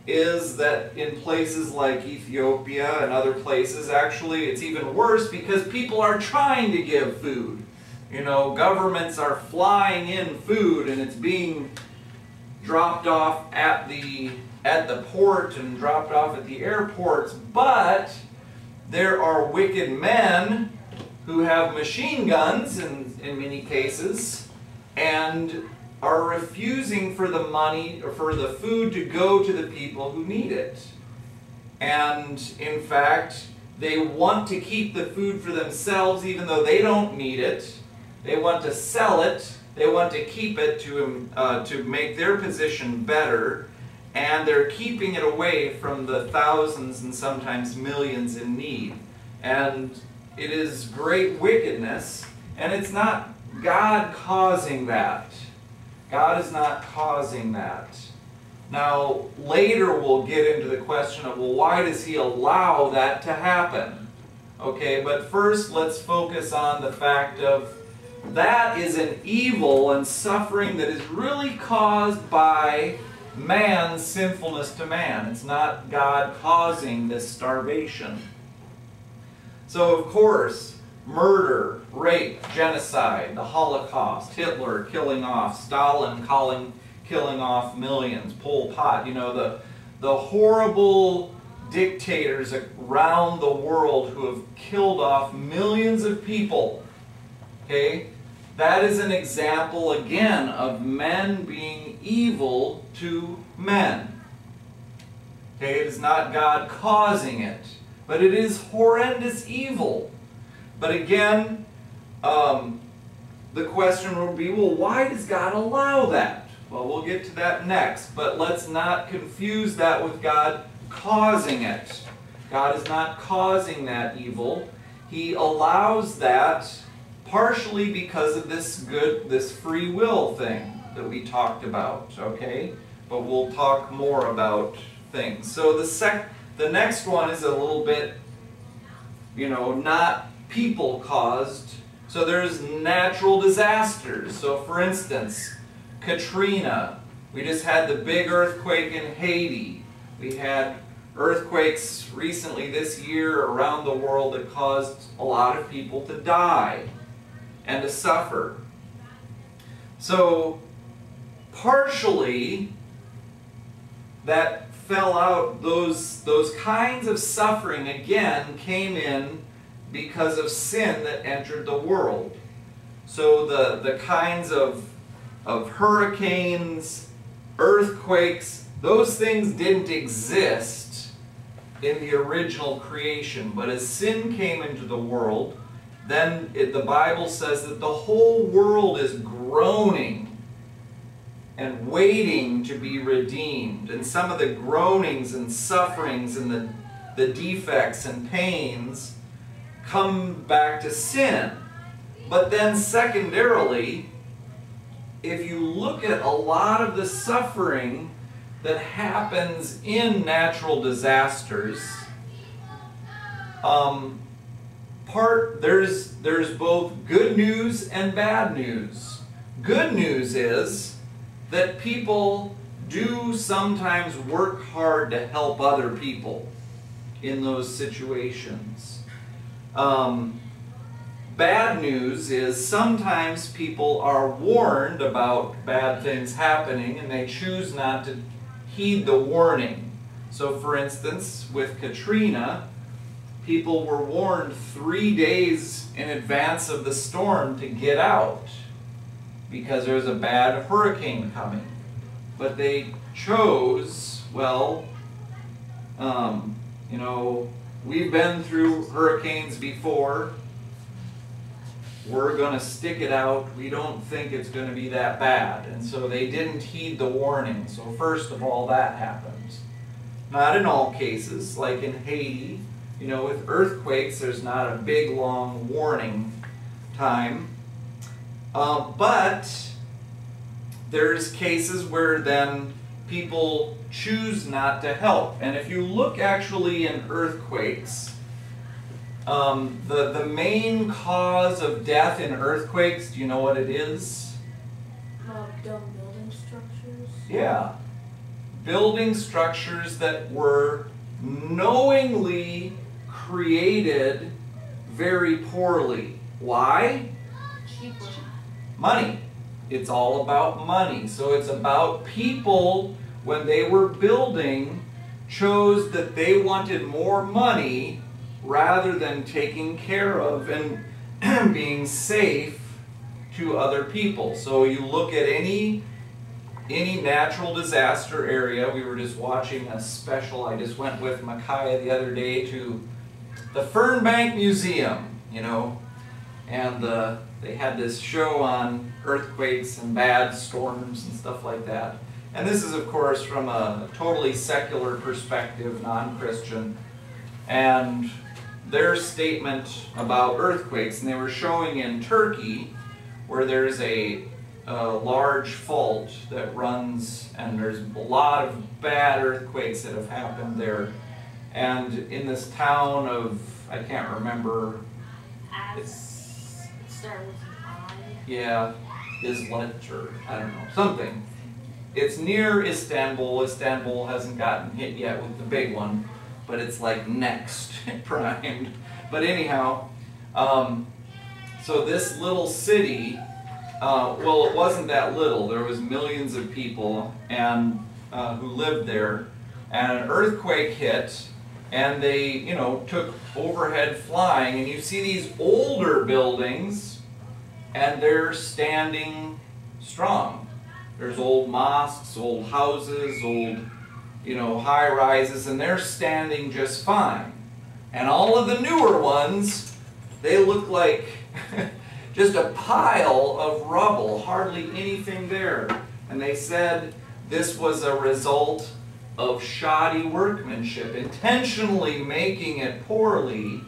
is that in places like Ethiopia and other places, actually it's even worse because people are trying to give food. You know, governments are flying in food and it's being dropped off at the port and dropped off at the airports, but there are wicked men who have machine guns in many cases and are refusing for the money or for the food to go to the people who need it. And in fact, they want to keep the food for themselves even though they don't need it. They want to sell it. They want to keep it to make their position better. And they're keeping it away from the thousands and sometimes millions in need. And it is great wickedness, and it's not God causing that. God is not causing that. Now, later we'll get into the question of, well, why does He allow that to happen? Okay, but first let's focus on the fact of that is an evil and suffering that is really caused by man's sinfulness to man. It's not God causing this starvation. So, of course, murder, rape, genocide, the Holocaust, Hitler killing off, Stalin killing off millions, Pol Pot, you know, the horrible dictators around the world who have killed off millions of people. Okay? That is an example, again, of men being evil to men. Okay? It is not God causing it, but it is horrendous evil. But again, the question would be, well, why does God allow that? Well, we'll get to that next, but let's not confuse that with God causing it. God is not causing that evil. He allows that partially because of this free will thing that we talked about, okay? But we'll talk more about things. So the next one is a little bit, you know, not people caused. So there's natural disasters. So for instance, Katrina. We just had the big earthquake in Haiti. We had earthquakes recently this year around the world that caused a lot of people to die and to suffer. So partially that fell out, those kinds of suffering again came in because of sin that entered the world. So the kinds of hurricanes, earthquakes, those things didn't exist in the original creation. But as sin came into the world, then the Bible says that the whole world is groaning and waiting to be redeemed. And some of the groanings and sufferings and the defects and pains come back to sin. But then secondarily, if you look at a lot of the suffering that happens in natural disasters, there's both good news and bad news. Good news is that people do sometimes work hard to help other people in those situations. Bad news is sometimes people are warned about bad things happening and they choose not to heed the warning. So for instance, with Katrina, people were warned 3 days in advance of the storm to get out because there's a bad hurricane coming. But they chose, well, you know, we've been through hurricanes before. We're going to stick it out. We don't think it's going to be that bad. And so they didn't heed the warning. So first of all, that happens. Not in all cases. Like in Haiti, you know, with earthquakes, there's not a big, long warning time. But there's cases where then people choose not to help. And if you look actually in earthquakes, the main cause of death in earthquakes, do you know what it is? Dumb building structures? Yeah. building structures that were knowingly created very poorly. Why? Money. It's all about money. So it's about people, when they were building, chose that they wanted more money rather than taking care of and being safe to other people. So you look at any natural disaster area. We were just watching a special. I just went with Micaiah the other day to the Fernbank Museum, you know, and they had this show on earthquakes and bad storms and stuff like that. And this is, of course, from a totally secular perspective, non-Christian. And their statement about earthquakes, and they were showing in Turkey, where there's a large fault that runs, and there's a lot of bad earthquakes that have happened there. And in this town of, I can't remember. Yeah, Izlet, or I don't know, something. It's near Istanbul. Istanbul hasn't gotten hit yet with the big one, but it's like next primed. But anyhow, so this little city, well, it wasn't that little. There was millions of people and who lived there, and an earthquake hit, and they, you know, took overhead flying, and you see these older buildings, and they're standing strong. There's old mosques, old houses, old, you know, high-rises, and they're standing just fine. And all of the newer ones, they look like just a pile of rubble, hardly anything there. And they said this was a result of shoddy workmanship, intentionally making it poorly,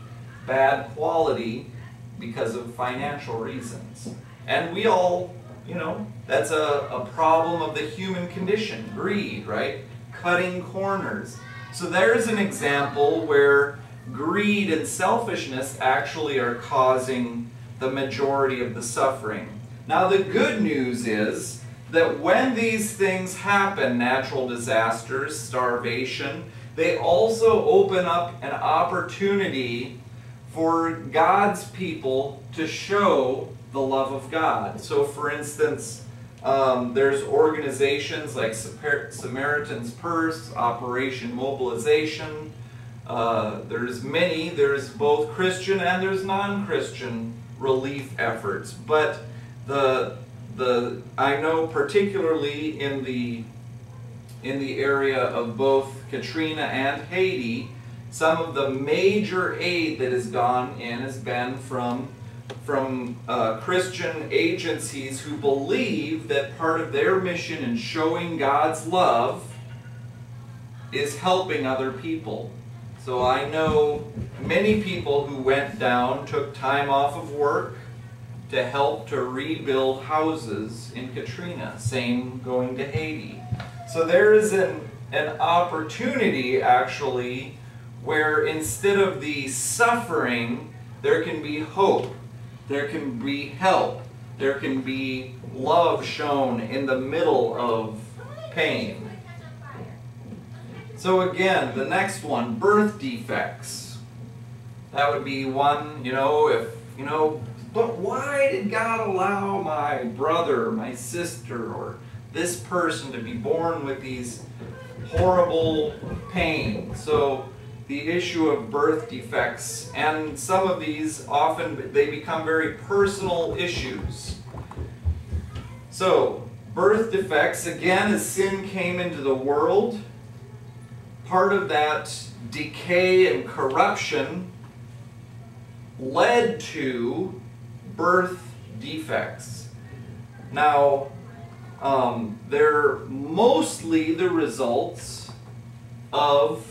bad quality, because of financial reasons. And we all, you know, that's a problem of the human condition, greed, right? Cutting corners. So there's an example where greed and selfishness actually are causing the majority of the suffering. Now the good news is that when these things happen, natural disasters, starvation, they also open up an opportunity for God's people to show the love of God. So for instance, there's organizations like Samaritan's Purse, Operation Mobilization. There's both Christian and there's non-Christian relief efforts. But I know particularly in the area of both Katrina and Haiti, some of the major aid that has gone in has been from Christian agencies who believe that part of their mission in showing God's love is helping other people. So I know many people who went down, took time off of work to help to rebuild houses in Katrina. Same going to Haiti. So there is an opportunity actually where instead of the suffering, there can be hope. There can be help. There can be love shown in the middle of pain. So again, the next one, birth defects. That would be one, you know, but why did God allow my brother, my sister, or this person to be born with these horrible pains? So the issue of birth defects, and some of these often they become very personal issues. So birth defects, again, as sin came into the world, part of that decay and corruption led to birth defects. Now, they're mostly the results of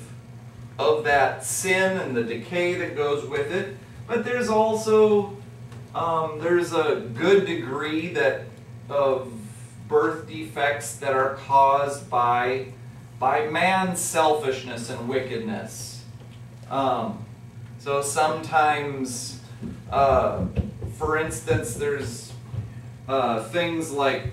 that sin and the decay that goes with it, but there's also there's a good degree of birth defects that are caused by man's selfishness and wickedness. So sometimes, for instance, there's things like